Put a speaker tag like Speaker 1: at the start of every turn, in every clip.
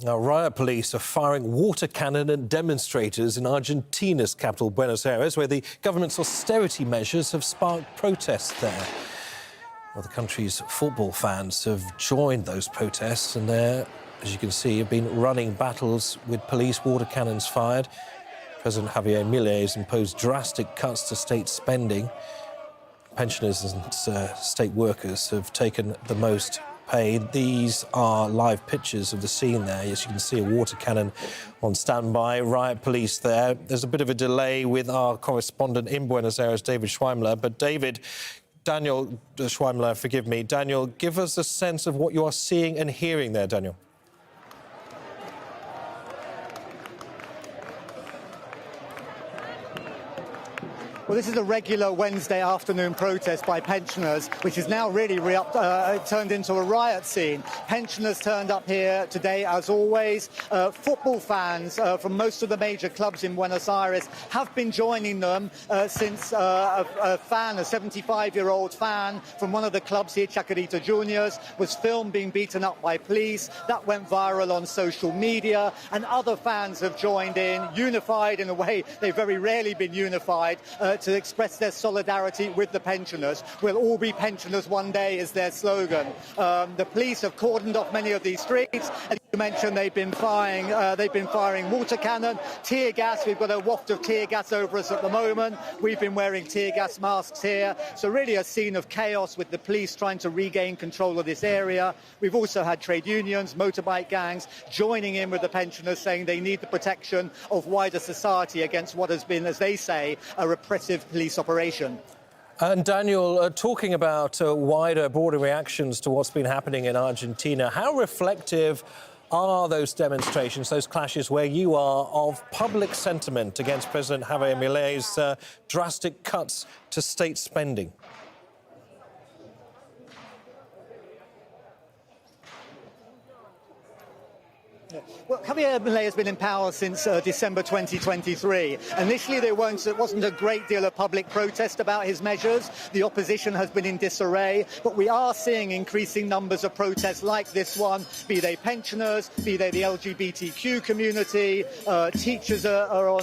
Speaker 1: Now, riot police are firing water cannon at demonstrators in Argentina's capital, Buenos Aires, where the government's austerity measures have sparked protests there. Well, the country's football fans have joined those protests and there, as you can see, have been running battles with police, water cannons fired. President Javier Milei has imposed drastic cuts to state spending. Pensioners and state workers have taken the most pay. These are live pictures of the scene there. As you can see, a water cannon on standby, riot police there. There's a bit of a delay with our correspondent in Buenos Aires, David Schweimler. But Daniel Schweimler, forgive me. Daniel, give us a sense of what you are seeing and hearing there, Daniel.
Speaker 2: Well, this is a regular Wednesday afternoon protest by pensioners, which is now really turned into a riot scene. Pensioners turned up here today, as always. Football fans from most of the major clubs in Buenos Aires have been joining them since a 75-year-old fan from one of the clubs here, Jazeera Juniors, was filmed being beaten up by police. That went viral on social media, and other fans have joined in, unified in a way they've very rarely been unified, to express their solidarity with the pensioners. We'll all be pensioners one day is their slogan. The police have cordoned off many of these streets. As you mentioned, they've been firing water cannon, tear gas. We've got a waft of tear gas over us at the moment. We've been wearing tear gas masks here. So really a scene of chaos with the police trying to regain control of this area. We've also had trade unions, motorbike gangs joining in with the pensioners, saying they need the protection of wider society against what has been, as they say, a repressive police operation.
Speaker 1: And Daniel, talking about wider, broader reactions to what's been happening in Argentina, how reflective are those demonstrations, those clashes where you are, of public sentiment against President Javier Milei's drastic cuts to state spending?
Speaker 2: Well, Javier Milei has been in power since December 2023. Initially, there wasn't a great deal of public protest about his measures. The opposition has been in disarray, but we are seeing increasing numbers of protests like this one, be they pensioners, be they the LGBTQ community. Teachers are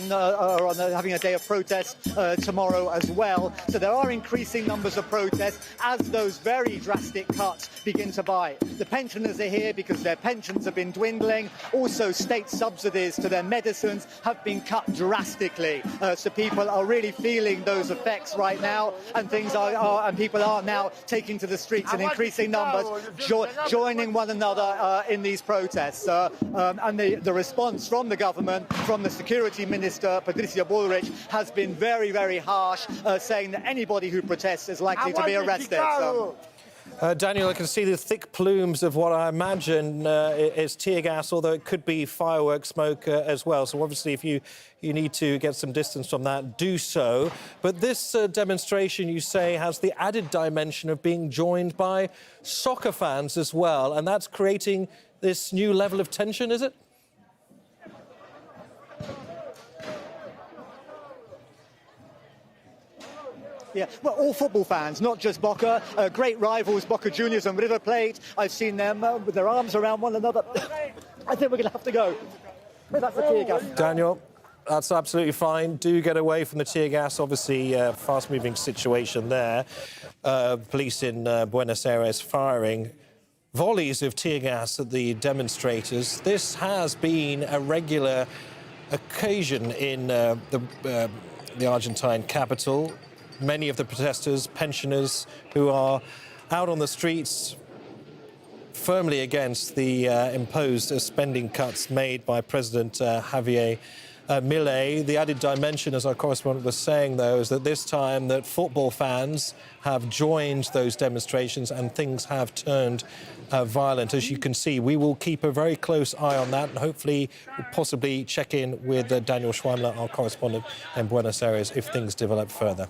Speaker 2: having a day of protest tomorrow as well. So there are increasing numbers of protests as those very drastic cuts begin to bite. The pensioners are here because their pensions have been dwindling. Also, state subsidies to their medicines have been cut drastically. So people are really feeling those effects right now, and people are now taking to the streets in increasing numbers, joining one another in these protests. And the response from the government, from the security minister, Patricia Bullrich, has been very, very harsh, saying that anybody who protests is likely to be arrested.
Speaker 1: Daniel, I can see the thick plumes of what I imagine is tear gas, although it could be fireworks smoke as well. So obviously, if you need to get some distance from that, do so. But this demonstration, you say, has the added dimension of being joined by soccer fans as well. And that's creating this new level of tension, is it?
Speaker 2: Yeah, well, all football fans, not just Boca. Great rivals, Boca Juniors and River Plate. I've seen them with their arms around one another. I think we're going to have to go. That's the tear gas.
Speaker 1: Daniel, that's absolutely fine. Do get away from the tear gas. Obviously, fast-moving situation there. Police in Buenos Aires firing volleys of tear gas at the demonstrators. This has been a regular occasion in the Argentine capital. Many of the protesters, pensioners, who are out on the streets firmly against the imposed spending cuts made by President Javier Milei. The added dimension, as our correspondent was saying, though, is that this time that football fans have joined those demonstrations and things have turned violent. As you can see, we will keep a very close eye on that and hopefully possibly check in with Daniel Schweimler, our correspondent in Buenos Aires, if things develop further.